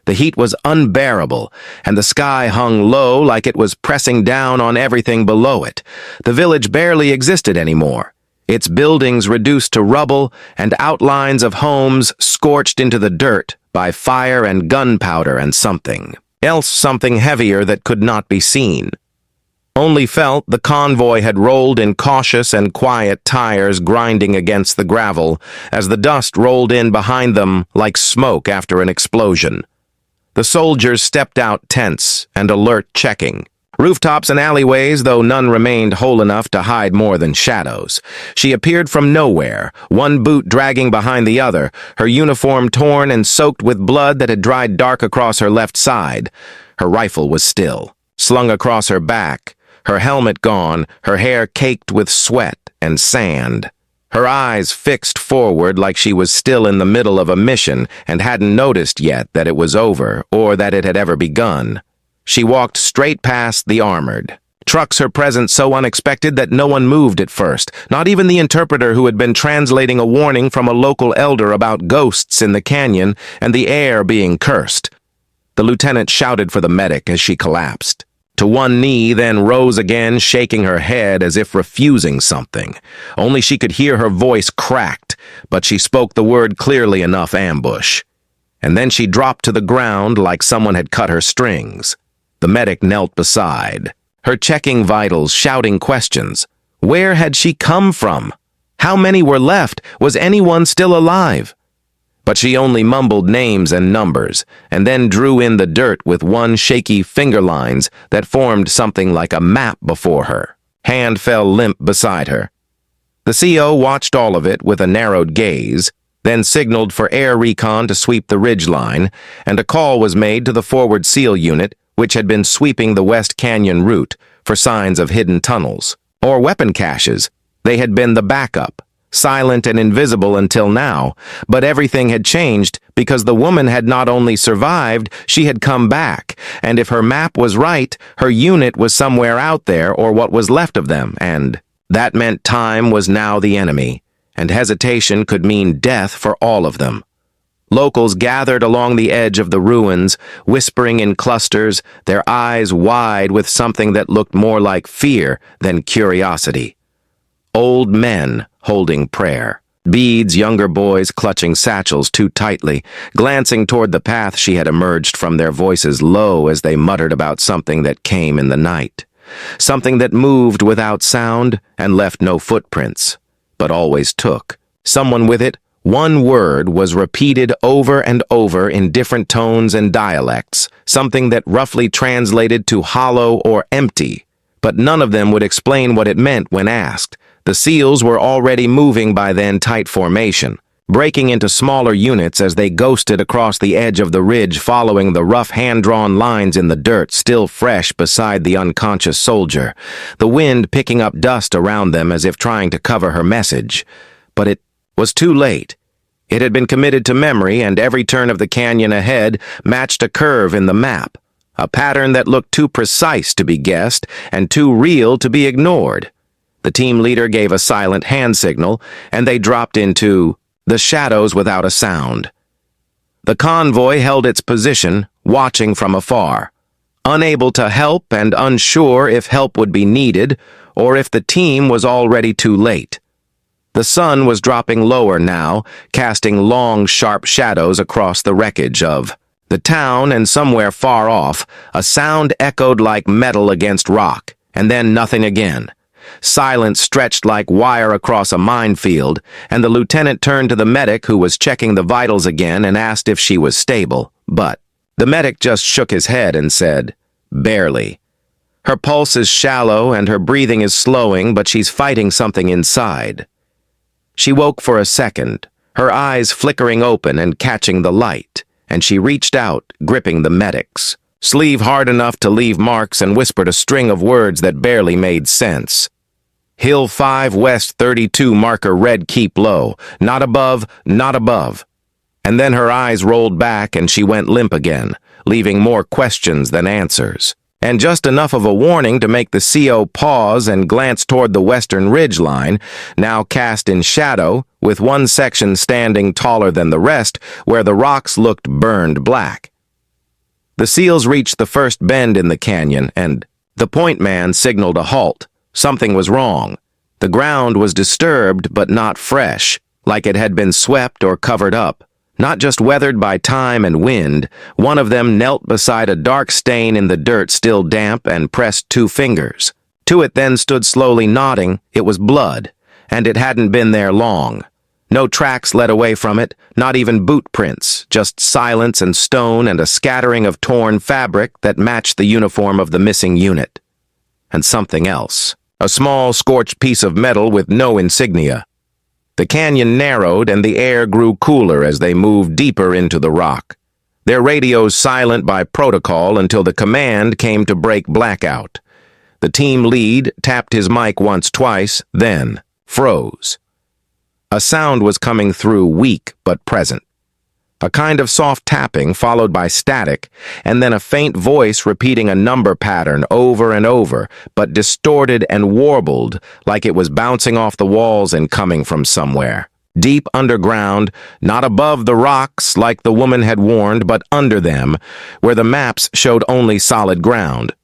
The heat was unbearable, and the sky hung low like it was pressing down on everything below it. The village barely existed anymore, its buildings reduced to rubble and outlines of homes scorched into the dirt by fire and gunpowder and something heavier that could not be seen. Only felt the convoy had rolled in cautious and quiet tires grinding against the gravel as the dust rolled in behind them like smoke after an explosion. The soldiers stepped out tense and alert, checking. Rooftops and alleyways, though none remained whole enough to hide more than shadows. She appeared from nowhere, one boot dragging behind the other, her uniform torn and soaked with blood that had dried dark across her left side. Her rifle was still, slung across her back, her helmet gone, her hair caked with sweat and sand. Her eyes fixed forward like she was still in the middle of a mission and hadn't noticed yet that it was over or that it had ever begun. She walked straight past the armored trucks, her presence so unexpected that no one moved at first, not even the interpreter who had been translating a warning from a local elder about ghosts in the canyon and the air being cursed. The lieutenant shouted for the medic as she collapsed. To one knee, then rose again, shaking her head as if refusing something. Only she could hear her voice cracked, but she spoke the word clearly enough: ambush. And then she dropped to the ground like someone had cut her strings. The medic knelt beside, her checking vitals, shouting questions. Where had she come from? How many were left? Was anyone still alive? But she only mumbled names and numbers, and then drew in the dirt with one shaky finger lines that formed something like a map before her. Hand fell limp beside her. The CO watched all of it with a narrowed gaze, then signaled for air recon to sweep the ridge line, and a call was made to the forward SEAL unit, which had been sweeping the West Canyon route for signs of hidden tunnels or weapon caches. They had been the backup, silent and invisible until now, but everything had changed because the woman had not only survived, she had come back, and if her map was right, her unit was somewhere out there, or what was left of them, and that meant time was now the enemy, and hesitation could mean death for all of them. Locals gathered along the edge of the ruins, whispering in clusters, their eyes wide with something that looked more like fear than curiosity. Old men holding prayer. Beads, younger boys clutching satchels too tightly, glancing toward the path she had emerged from, their voices low as they muttered about something that came in the night. Something that moved without sound and left no footprints, but always took. Someone with it. One word was repeated over and over in different tones and dialects, something that roughly translated to hollow or empty, but none of them would explain what it meant when asked. The SEALs were already moving by then, tight formation, breaking into smaller units as they ghosted across the edge of the ridge, following the rough hand-drawn lines in the dirt still fresh beside the unconscious soldier, the wind picking up dust around them as if trying to cover her message. But it was too late. It had been committed to memory, and every turn of the canyon ahead matched a curve in the map, a pattern that looked too precise to be guessed and too real to be ignored. The team leader gave a silent hand signal, and they dropped into the shadows without a sound. The convoy held its position, watching from afar, unable to help and unsure if help would be needed or if the team was already too late. The sun was dropping lower now, casting long, sharp shadows across the wreckage of the town, and somewhere far off, a sound echoed like metal against rock, and then nothing again. Silence stretched like wire across a minefield, and the lieutenant turned to the medic, who was checking the vitals again, and asked if she was stable, but the medic just shook his head and said, "Barely. Her pulse is shallow and her breathing is slowing, but she's fighting something inside." She woke for a second, her eyes flickering open and catching the light, and she reached out, gripping the medic's sleeve hard enough to leave marks, and whispered a string of words that barely made sense. "Hill 5 West 32 marker red, keep low. Not above, not above." And then her eyes rolled back and she went limp again, leaving more questions than answers. And just enough of a warning to make the CO pause and glance toward the western ridge line, now cast in shadow, with one section standing taller than the rest, where the rocks looked burned black. The seals reached the first bend in the canyon, and the point man signaled a halt. Something was wrong. The ground was disturbed but not fresh, like it had been swept or covered up. Not just weathered by time and wind, one of them knelt beside a dark stain in the dirt still damp and pressed 2 fingers. To it then stood slowly nodding. It was blood, and it hadn't been there long. No tracks led away from it, not even boot prints, just silence and stone and a scattering of torn fabric that matched the uniform of the missing unit. And something else. A small, scorched piece of metal with no insignia. The canyon narrowed and the air grew cooler as they moved deeper into the rock. Their radios silent by protocol until the command came to break blackout. The team lead tapped his mic once, twice, then froze. A sound was coming through, weak but present. A kind of soft tapping followed by static, and then a faint voice repeating a number pattern over and over, but distorted and warbled like it was bouncing off the walls and coming from somewhere. Deep underground, not above the rocks like the woman had warned, but under them, where the maps showed only solid ground.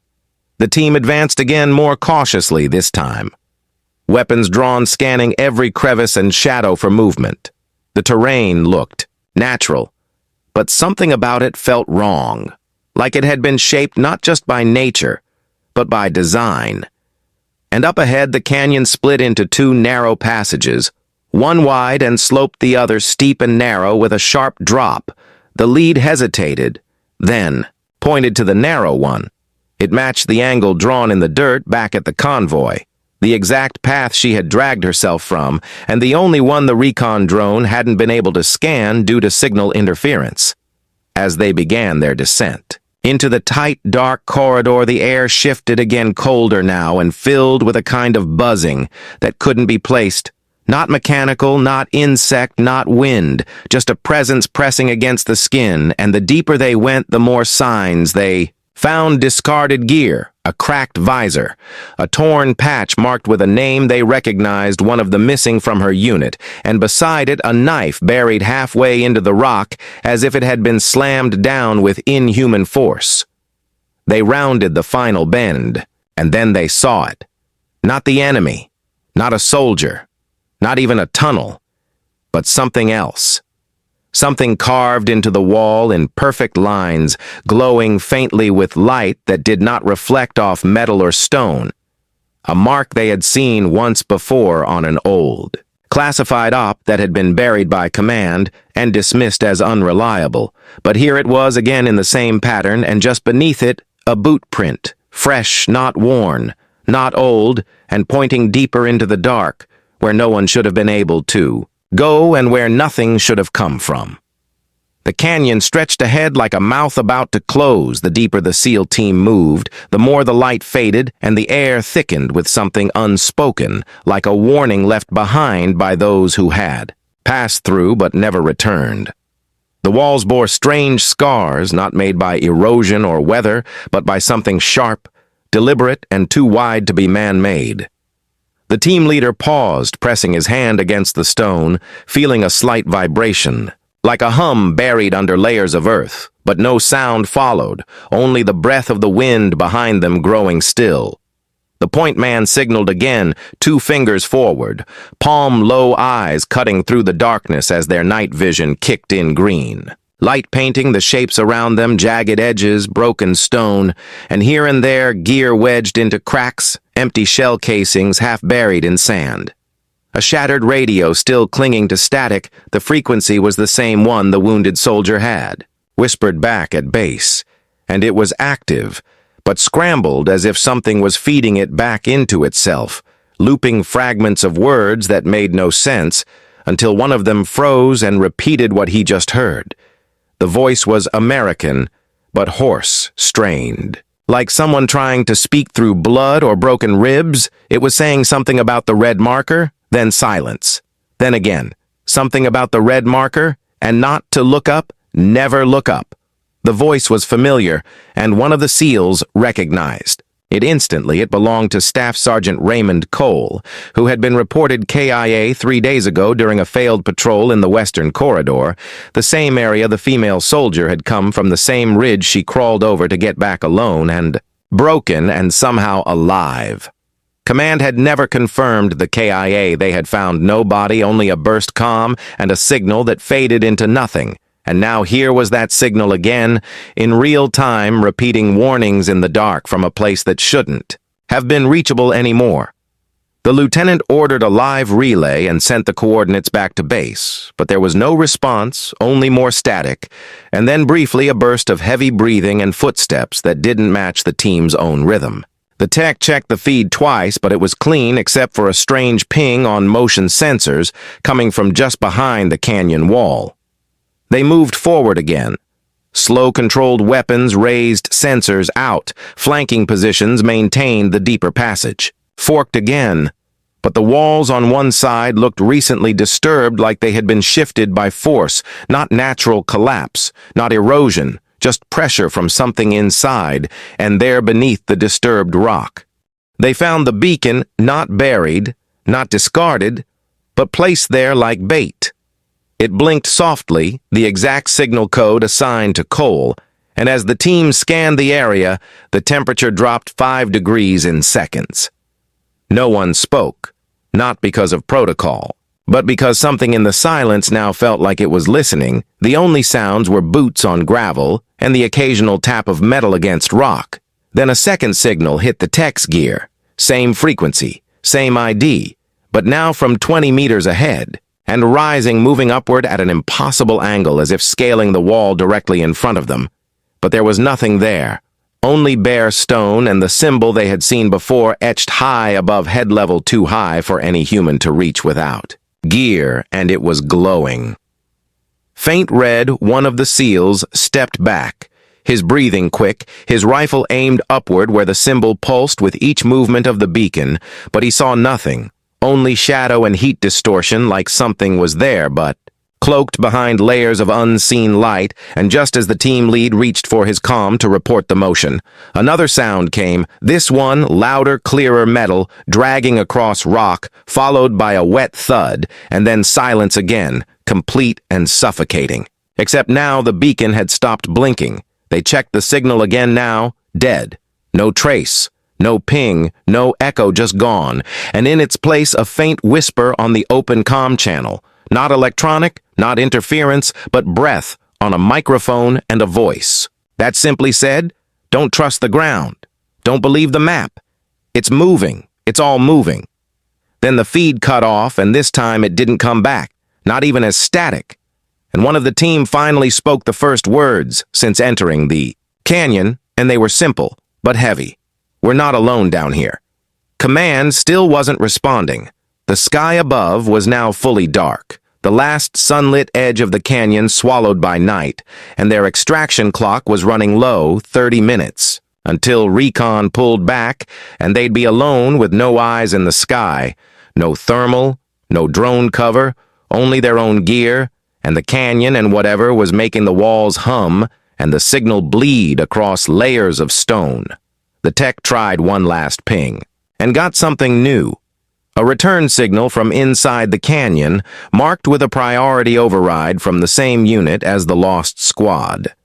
The team advanced again more cautiously this time. Weapons drawn, scanning every crevice and shadow for movement. The terrain looked natural, but something about it felt wrong, like it had been shaped not just by nature, but by design. And up ahead, the canyon split into 2 narrow passages, one wide and sloped, the other steep and narrow with a sharp drop. The lead hesitated, then pointed to the narrow one. It matched the angle drawn in the dirt back at the convoy, the exact path she had dragged herself from, and the only one the recon drone hadn't been able to scan due to signal interference. As they began their descent into the tight, dark corridor, the air shifted again, colder now and filled with a kind of buzzing that couldn't be placed. Not mechanical, not insect, not wind, just a presence pressing against the skin, and the deeper they went, the more signs they found. Discarded gear, a cracked visor, a torn patch marked with a name they recognized, one of the missing from her unit, and beside it a knife buried halfway into the rock as if it had been slammed down with inhuman force. They rounded the final bend, and then they saw it. Not the enemy, not a soldier, not even a tunnel, but something else. Something carved into the wall in perfect lines, glowing faintly with light that did not reflect off metal or stone. A mark they had seen once before on an old, classified op that had been buried by command and dismissed as unreliable. But here it was again in the same pattern, and just beneath it, a boot print, fresh, not worn, not old, and pointing deeper into the dark, where no one should have been able to go and where nothing should have come from. The canyon stretched ahead like a mouth about to close. The deeper the SEAL team moved, the more the light faded and the air thickened with something unspoken, like a warning left behind by those who had passed through but never returned. The walls bore strange scars, not made by erosion or weather, but by something sharp, deliberate, and too wide to be man-made. The team leader paused, pressing his hand against the stone, feeling a slight vibration, like a hum buried under layers of earth, but no sound followed, only the breath of the wind behind them growing still. The point man signaled again, 2 fingers forward, palm-low eyes cutting through the darkness as their night vision kicked in green. Light painting the shapes around them, jagged edges, broken stone, and here and there gear wedged into cracks, empty shell casings half buried in sand. A shattered radio still clinging to static, the frequency was the same one the wounded soldier had, whispered back at base, and it was active, but scrambled as if something was feeding it back into itself, looping fragments of words that made no sense, until one of them froze and repeated what he just heard. The voice was American, but hoarse, strained. Like someone trying to speak through blood or broken ribs. It was saying something about the red marker, then silence. Then again, something about the red marker, and not to look up, never look up. The voice was familiar, and one of the SEALs recognized. It belonged to Staff Sergeant Raymond Cole, who had been reported KIA 3 days ago during a failed patrol in the Western Corridor, the same area the female soldier had come from, the same ridge she crawled over to get back alone, and broken and somehow alive. Command had never confirmed the KIA. They had found no body, only a burst comm and a signal that faded into nothing. And now here was that signal again, in real time, repeating warnings in the dark from a place that shouldn't have been reachable anymore. The lieutenant ordered a live relay and sent the coordinates back to base, but there was no response, only more static, and then briefly a burst of heavy breathing and footsteps that didn't match the team's own rhythm. The tech checked the feed twice, but it was clean except for a strange ping on motion sensors coming from just behind the canyon wall. They moved forward again. Slow controlled weapons raised sensors out. Flanking positions maintained the deeper passage. Forked again. But the walls on one side looked recently disturbed, like they had been shifted by force, not natural collapse, not erosion, just pressure from something inside, and there beneath the disturbed rock. They found the beacon not buried, not discarded, but placed there like bait. It blinked softly, the exact signal code assigned to Cole, and as the team scanned the area, the temperature dropped 5 degrees in seconds. No one spoke, not because of protocol, but because something in the silence now felt like it was listening. The only sounds were boots on gravel and the occasional tap of metal against rock. Then a second signal hit the tech's gear. Same frequency, same ID, but now from 20 meters ahead, and rising, moving upward at an impossible angle as if scaling the wall directly in front of them. But there was nothing there, only bare stone and the symbol they had seen before etched high above head level, too high for any human to reach without. Gear, and it was glowing. Faint red, one of the SEALs stepped back, his breathing quick, his rifle aimed upward where the symbol pulsed with each movement of the beacon, but he saw nothing. Only shadow and heat distortion, like something was there, but cloaked behind layers of unseen light, and just as the team lead reached for his comm to report the motion, another sound came, this one louder, clearer metal, dragging across rock, followed by a wet thud, and then silence again, complete and suffocating. Except now the beacon had stopped blinking. They checked the signal again now, dead. No trace. No ping, no echo, just gone, and in its place a faint whisper on the open comm channel. Not electronic, not interference, but breath on a microphone and a voice. That simply said, don't trust the ground. Don't believe the map. It's moving. It's all moving. Then the feed cut off, and this time it didn't come back, not even as static. And one of the team finally spoke the first words since entering the canyon, and they were simple, but heavy. We're not alone down here. Command still wasn't responding. The sky above was now fully dark, the last sunlit edge of the canyon swallowed by night, and their extraction clock was running low 30 minutes, until recon pulled back, and they'd be alone with no eyes in the sky, no thermal, no drone cover, only their own gear, and the canyon and whatever was making the walls hum, and the signal bleed across layers of stone. The tech tried one last ping, and got something new. A return signal from inside the canyon, marked with a priority override from the same unit as the lost squad.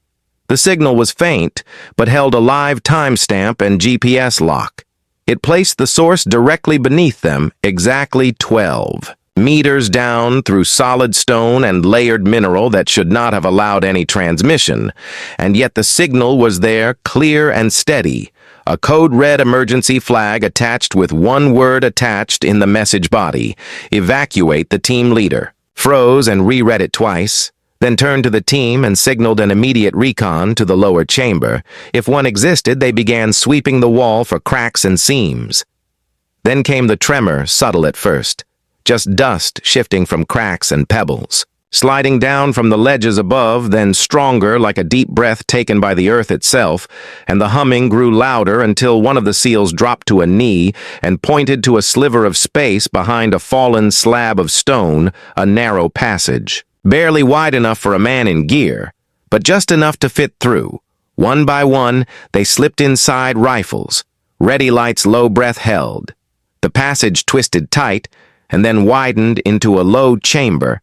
The signal was faint, but held a live timestamp and GPS lock. It placed the source directly beneath them, exactly 12 meters down through solid stone and layered mineral that should not have allowed any transmission, and yet the signal was there, clear and steady. A code-red emergency flag attached with one word attached in the message body, evacuate the team leader. Froze and reread it twice, then turned to the team and signaled an immediate recon to the lower chamber. If one existed, they began sweeping the wall for cracks and seams. Then came the tremor, subtle at first, just dust shifting from cracks and pebbles. Sliding down from the ledges above, then stronger like a deep breath taken by the earth itself, and the humming grew louder until one of the SEALs dropped to a knee and pointed to a sliver of space behind a fallen slab of stone, a narrow passage. Barely wide enough for a man in gear, but just enough to fit through. One by one, they slipped inside rifles. Ready Light's low breath held. The passage twisted tight and then widened into a low chamber,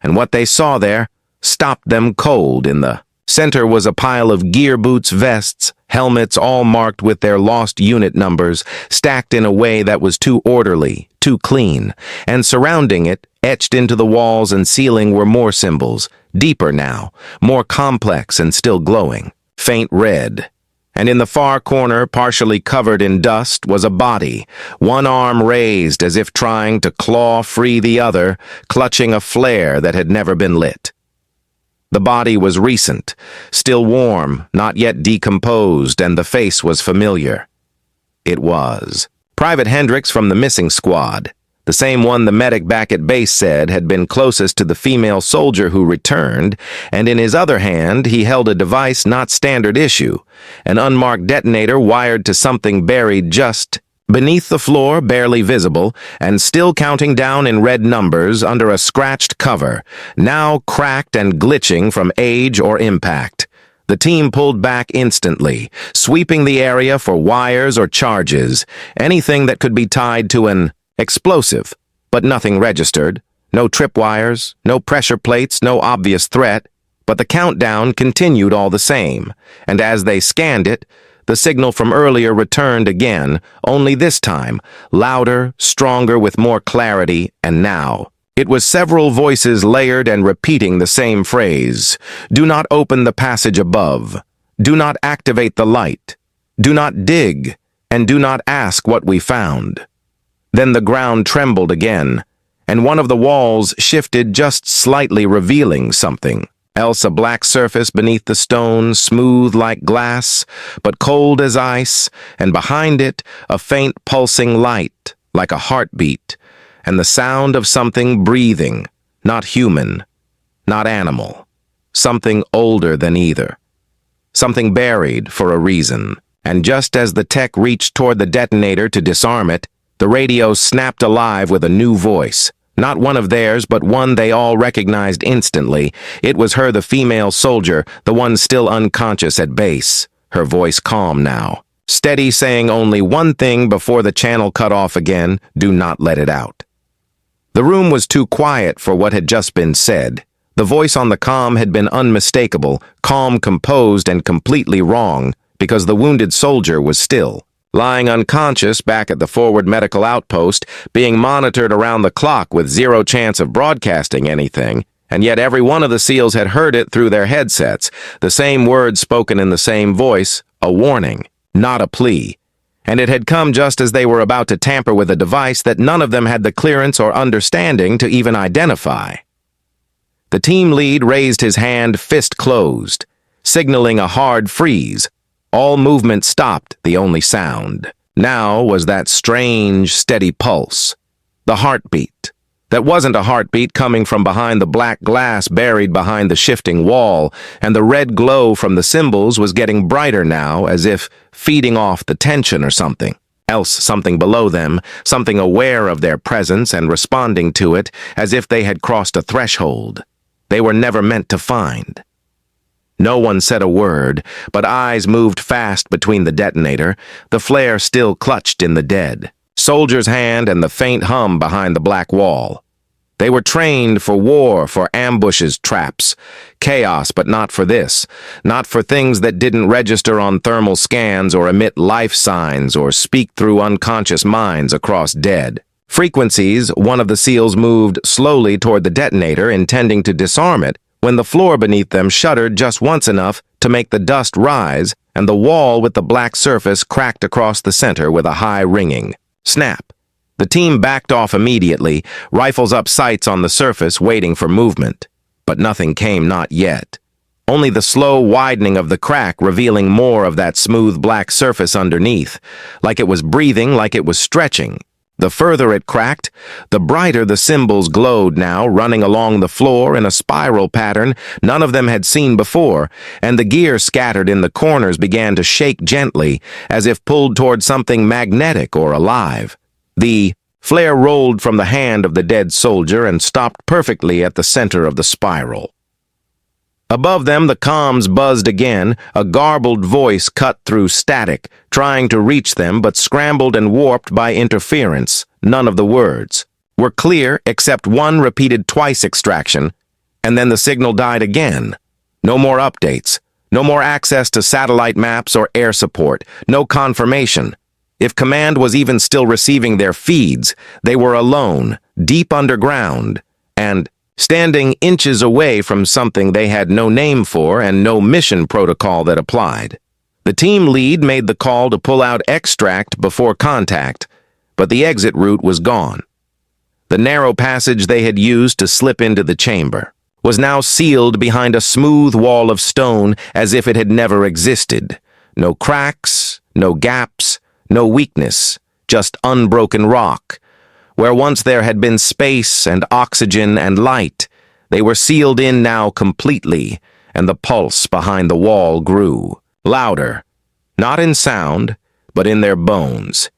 and what they saw there stopped them cold. In the center was a pile of gear boots, vests, helmets, all marked with their lost unit numbers, stacked in a way that was too orderly, too clean, and surrounding it, etched into the walls and ceiling, were more symbols, deeper now, more complex and still glowing, faint red. And in the far corner, partially covered in dust, was a body, one arm raised as if trying to claw free the other, clutching a flare that had never been lit. The body was recent, still warm, not yet decomposed, and the face was familiar. It was Private Hendricks from the missing squad, the same one the medic back at base said had been closest to the female soldier who returned, and in his other hand he held a device not standard issue, an unmarked detonator wired to something buried just beneath the floor, barely visible, and still counting down in red numbers under a scratched cover, now cracked and glitching from age or impact. The team pulled back instantly, sweeping the area for wires or charges, anything that could be tied to an explosive, but nothing registered. No tripwires, no pressure plates, no obvious threat, but the countdown continued all the same, and as they scanned it, the signal from earlier returned again, only this time, louder, stronger, with more clarity, and now it was several voices layered and repeating the same phrase. Do not open the passage above. Do not activate the light. Do not dig, and do not ask what we found. Then the ground trembled again, and one of the walls shifted just slightly, revealing something else, a black surface beneath the stone, smooth like glass, but cold as ice, and behind it a faint pulsing light, like a heartbeat, and the sound of something breathing, not human, not animal, something older than either, something buried for a reason. And just as the tech reached toward the detonator to disarm it, the radio snapped alive with a new voice. Not one of theirs, but one they all recognized instantly. It was her, the female soldier, the one still unconscious at base. Her voice calm now, steady, saying only one thing before the channel cut off again: do not let it out. The room was too quiet for what had just been said. The voice on the comm had been unmistakable, calm, composed, and completely wrong, because the wounded soldier was still lying unconscious back at the forward medical outpost, being monitored around the clock with zero chance of broadcasting anything, and yet every one of the SEALs had heard it through their headsets, the same words spoken in the same voice, a warning, not a plea. And it had come just as they were about to tamper with a device that none of them had the clearance or understanding to even identify. The team lead raised his hand, fist closed, signaling a hard freeze. All movement stopped, the only sound now was that strange, steady pulse, the heartbeat. That wasn't a heartbeat coming from behind the black glass buried behind the shifting wall, and the red glow from the symbols was getting brighter now, as if feeding off the tension or something else, something below them, something aware of their presence and responding to it as if they had crossed a threshold they were never meant to find. No one said a word, but eyes moved fast between the detonator, the flare still clutched in the dead soldier's hand, and the faint hum behind the black wall. They were trained for war, for ambushes, traps, chaos, but not for this, not for things that didn't register on thermal scans or emit life signs or speak through unconscious minds across dead frequencies. One of the SEALs moved slowly toward the detonator, intending to disarm it, when the floor beneath them shuddered just once, enough to make the dust rise, and the wall with the black surface cracked across the center with a high ringing snap. The team backed off immediately, rifles up, sights on the surface, waiting for movement. But nothing came, not yet. Only the slow widening of the crack, revealing more of that smooth black surface underneath, like it was breathing, like it was stretching. The further it cracked, the brighter the symbols glowed now, running along the floor in a spiral pattern none of them had seen before, and the gear scattered in the corners began to shake gently, as if pulled toward something magnetic or alive. The flare rolled from the hand of the dead soldier and stopped perfectly at the center of the spiral. Above them, the comms buzzed again, a garbled voice cut through static, trying to reach them but scrambled and warped by interference. None of the words were clear except one repeated twice extraction, and then the signal died again. No more updates, no more access to satellite maps or air support, no confirmation. If command was even still receiving their feeds, they were alone, deep underground, and standing inches away from something they had no name for and no mission protocol that applied. The team lead made the call to pull out extract before contact, but the exit route was gone. The narrow passage they had used to slip into the chamber was now sealed behind a smooth wall of stone as if it had never existed. No cracks, no gaps, no weakness, just unbroken rock. Where once there had been space and oxygen and light, they were sealed in now completely, and the pulse behind the wall grew, louder, not in sound, but in their bones.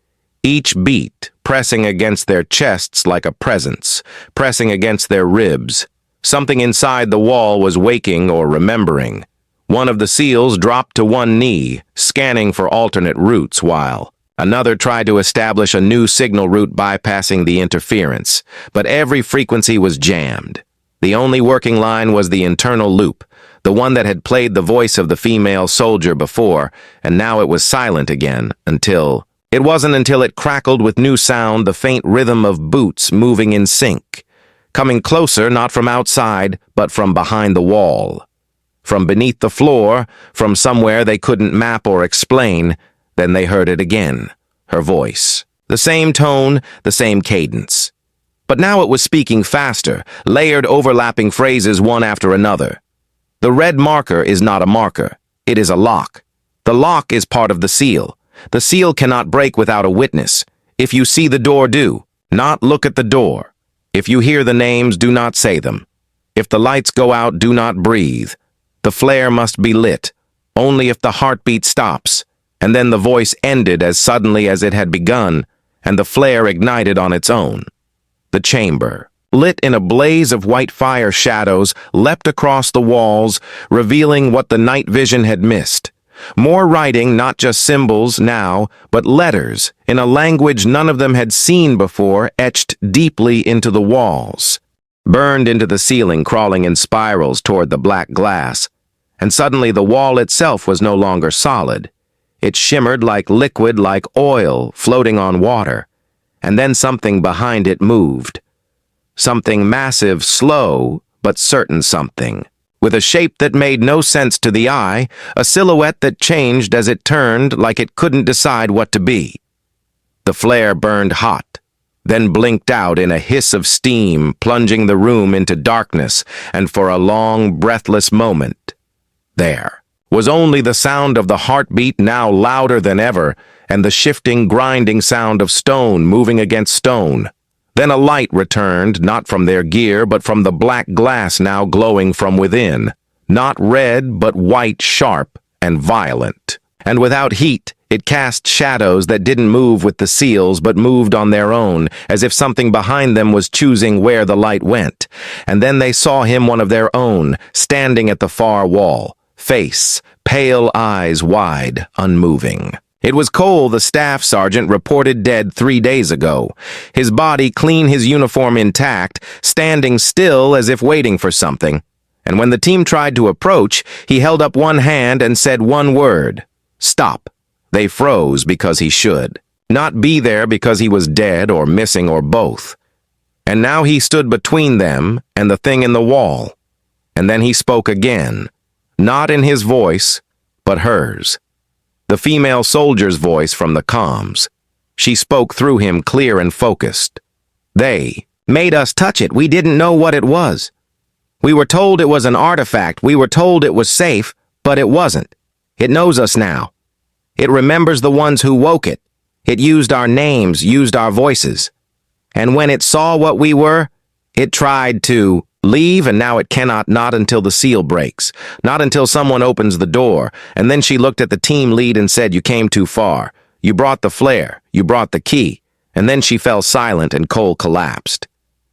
Each beat pressing against their chests like a presence, pressing against their ribs. Something inside the wall was waking or remembering. One of the SEALs dropped to one knee, scanning for alternate routes while another tried to establish a new signal route bypassing the interference, but every frequency was jammed. The only working line was the internal loop, the one that had played the voice of the female soldier before, and now it was silent again until... It wasn't until it crackled with new sound, the faint rhythm of boots moving in sync, coming closer not from outside, but from behind the wall. From beneath the floor, from somewhere they couldn't map or explain. Then they heard it again, her voice. The same tone, the same cadence. But now it was speaking faster, layered overlapping phrases one after another. The red marker is not a marker. It is a lock. The lock is part of the seal. The seal cannot break without a witness. If you see the door, do not look at the door. If you hear the names, do not say them. If the lights go out, do not breathe. The flare must be lit, only if the heartbeat stops. And then the voice ended as suddenly as it had begun, and the flare ignited on its own. The chamber, lit in a blaze of white fire shadows, leapt across the walls, revealing what the night vision had missed. More writing, not just symbols now, but letters, in a language none of them had seen before, etched deeply into the walls, burned into the ceiling, crawling in spirals toward the black glass. And suddenly the wall itself was no longer solid. It shimmered like liquid, like oil, floating on water. And then something behind it moved. Something massive, slow, but certain something. With a shape that made no sense to the eye, a silhouette that changed as it turned like it couldn't decide what to be. The flare burned hot, then blinked out in a hiss of steam, plunging the room into darkness, and for a long, breathless moment, there was only the sound of the heartbeat, now louder than ever, and the shifting, grinding sound of stone moving against stone. Then a light returned, not from their gear, but from the black glass now glowing from within. Not red, but white, sharp, and violent. And without heat, it cast shadows that didn't move with the SEALs, but moved on their own, as if something behind them was choosing where the light went. And then they saw him, one of their own, standing at the far wall. Face, pale eyes wide, unmoving. It was Cole, the staff sergeant, reported dead 3 days ago. His body clean, his uniform intact, standing still as if waiting for something. And when the team tried to approach, he held up one hand and said one word. Stop. They froze because he should. Not be there because he was dead or missing or both. And now he stood between them and the thing in the wall. And then he spoke again. Not in his voice, but hers. The female soldier's voice from the comms. She spoke through him, clear and focused. They made us touch it. We didn't know what it was. We were told it was an artifact. We were told it was safe, but it wasn't. It knows us now. It remembers the ones who woke it. It used our names, used our voices. And when it saw what we were, it tried to leave, and now it cannot, not until the seal breaks, not until someone opens the door. And then she looked at the team lead and said, you came too far. You brought the flare. You brought the key. And then she fell silent and Cole collapsed.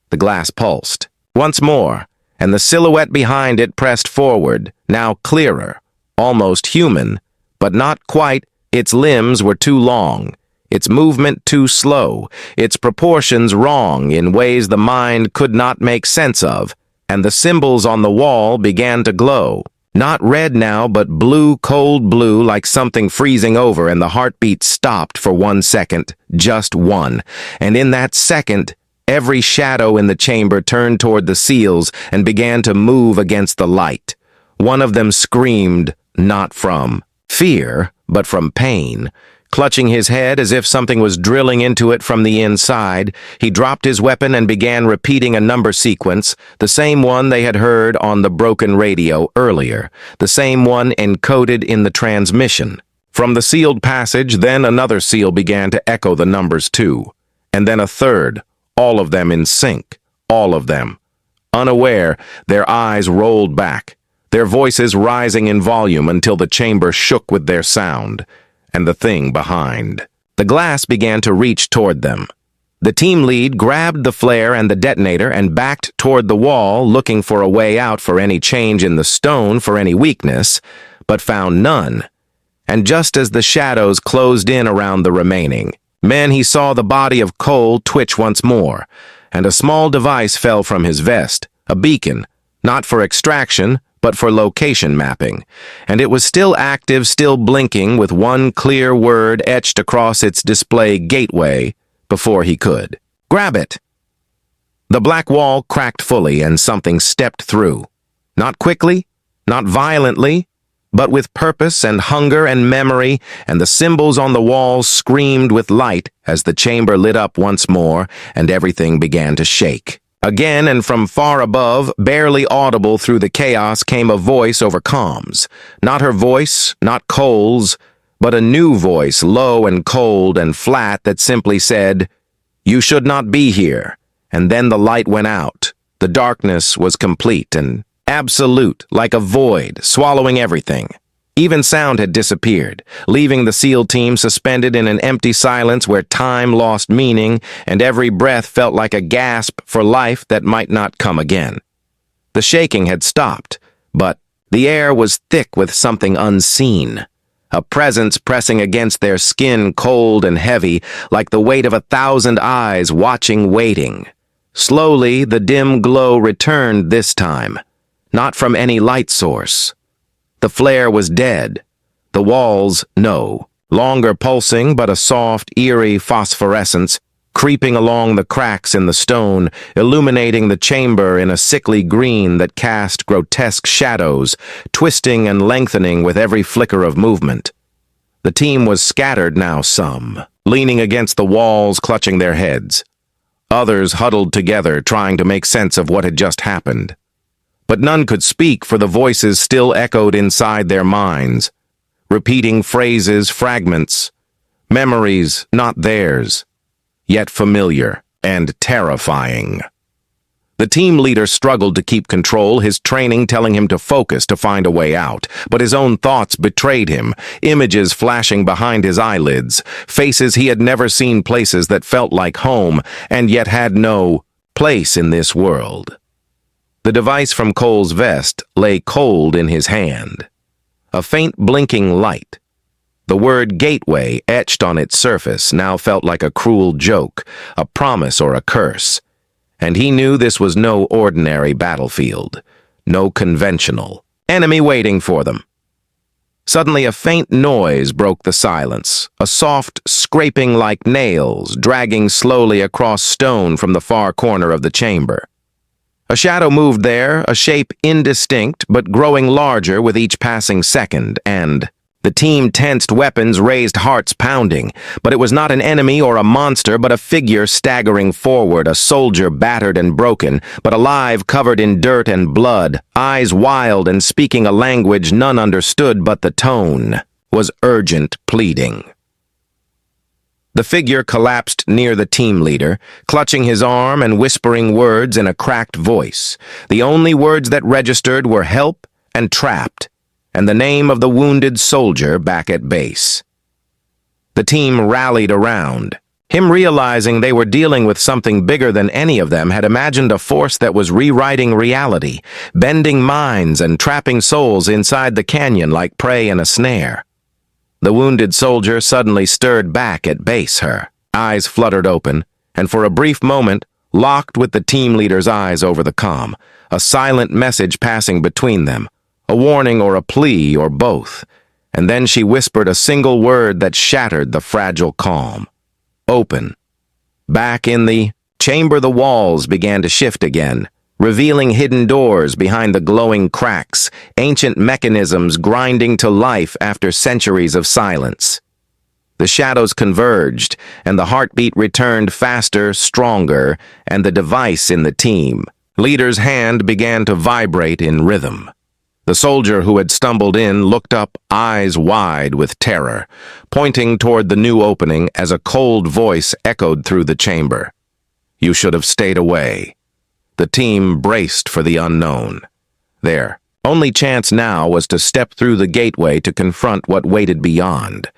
The glass pulsed. Once more, and the silhouette behind it pressed forward, now clearer, almost human, but not quite. Its limbs were too long, its movement too slow, its proportions wrong in ways the mind could not make sense of, and the symbols on the wall began to glow. Not red now, but blue, cold blue, like something freezing over, and the heartbeat stopped for 1 second, just one. And in that second, every shadow in the chamber turned toward the seals and began to move against the light. One of them screamed, not from fear, but from pain. Clutching his head as if something was drilling into it from the inside, he dropped his weapon and began repeating a number sequence, the same one they had heard on the broken radio earlier, the same one encoded in the transmission. From the sealed passage, then another seal began to echo the numbers too, and then a third, all of them in sync, all of them. Unaware, their eyes rolled back, their voices rising in volume until the chamber shook with their sound. And the thing behind. The glass began to reach toward them. The team lead grabbed the flare and the detonator and backed toward the wall, looking for a way out, for any change in the stone, for any weakness, but found none. And just as the shadows closed in around the remaining men, he saw the body of Cole twitch once more, and a small device fell from his vest, a beacon, not for extraction, but for location mapping, and it was still active, still blinking, with one clear word etched across its display: gateway, before he could grab it. The black wall cracked fully, and something stepped through. Not quickly, not violently, but with purpose and hunger and memory, and the symbols on the walls screamed with light as the chamber lit up once more, and everything began to shake. Again, and from far above, barely audible through the chaos, came a voice over comms. Not her voice, not Cole's, but a new voice, low and cold and flat, that simply said, "You should not be here." And then the light went out. The darkness was complete and absolute, like a void, swallowing everything. Even sound had disappeared, leaving the SEAL team suspended in an empty silence where time lost meaning and every breath felt like a gasp for life that might not come again. The shaking had stopped, but the air was thick with something unseen, a presence pressing against their skin, cold and heavy, like the weight of 1,000 eyes watching, waiting. Slowly, the dim glow returned this time, not from any light source. The flare was dead. The walls, no. Longer pulsing, but a soft, eerie phosphorescence, creeping along the cracks in the stone, illuminating the chamber in a sickly green that cast grotesque shadows, twisting and lengthening with every flicker of movement. The team was scattered now, some, leaning against the walls, clutching their heads. Others huddled together, trying to make sense of what had just happened. But none could speak, for the voices still echoed inside their minds, repeating phrases, fragments, memories not theirs, yet familiar and terrifying. The team leader struggled to keep control, his training telling him to focus, to find a way out, but his own thoughts betrayed him, images flashing behind his eyelids, faces he had never seen, places that felt like home and yet had no place in this world. The device from Cole's vest lay cold in his hand. A faint blinking light. The word gateway etched on its surface now felt like a cruel joke, a promise or a curse. And he knew this was no ordinary battlefield, no conventional enemy waiting for them. Suddenly a faint noise broke the silence, a soft scraping like nails dragging slowly across stone from the far corner of the chamber. A shadow moved there, a shape indistinct but growing larger with each passing second, and the team tensed, weapons raised, hearts pounding. But it was not an enemy or a monster, but a figure staggering forward, a soldier battered and broken, but alive, covered in dirt and blood, eyes wild and speaking a language none understood, but the tone was urgent pleading. The figure collapsed near the team leader, clutching his arm and whispering words in a cracked voice. The only words that registered were help and trapped, and the name of the wounded soldier back at base. The team rallied around, Him realizing they were dealing with something bigger than any of them had imagined a force that was rewriting reality, bending minds and trapping souls inside the canyon like prey in a snare. The wounded soldier suddenly stirred back at base her. Eyes fluttered open, and for a brief moment, locked with the team leader's eyes over the comm, a silent message passing between them, a warning or a plea or both, and then she whispered a single word that shattered the fragile calm. Open. Back in the chamber, the walls began to shift again, revealing hidden doors behind the glowing cracks, ancient mechanisms grinding to life after centuries of silence. The shadows converged, and the heartbeat returned faster, stronger, and the device in the team, leader's hand, began to vibrate in rhythm. The soldier who had stumbled in looked up, eyes wide with terror, pointing toward the new opening as a cold voice echoed through the chamber. You should have stayed away. The team braced for the unknown. Their only chance now was to step through the gateway to confront what waited beyond.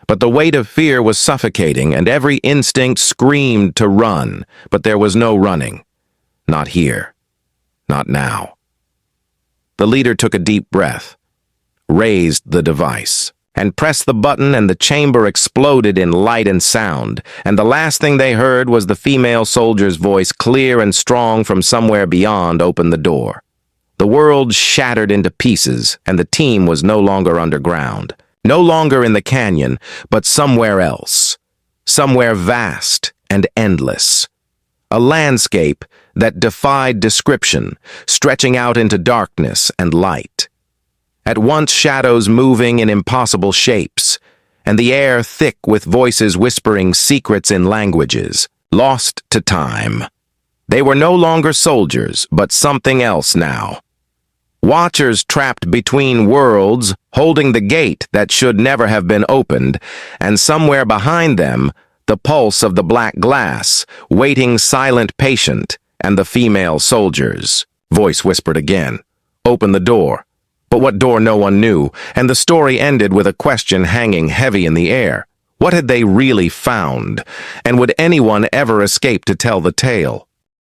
But the weight of fear was suffocating, and every instinct screamed to run, but there was no running. Not here. Not now. The leader took a deep breath, raised the device, and pressed the button, and the chamber exploded in light and sound, and the last thing they heard was the female soldier's voice, clear and strong from somewhere beyond, open the door. The world shattered into pieces, and the team was no longer underground, no longer in the canyon, but somewhere else, somewhere vast and endless. A landscape that defied description, stretching out into darkness and light. At once shadows moving in impossible shapes, and the air thick with voices whispering secrets in languages, lost to time. They were no longer soldiers, but something else now. Watchers trapped between worlds, holding the gate that should never have been opened, and somewhere behind them, the pulse of the black glass, waiting silent patient, and the female soldiers. Voice whispered again, open the door. But what door no one knew, and the story ended with a question hanging heavy in the air. What had they really found, and would anyone ever escape to tell the tale?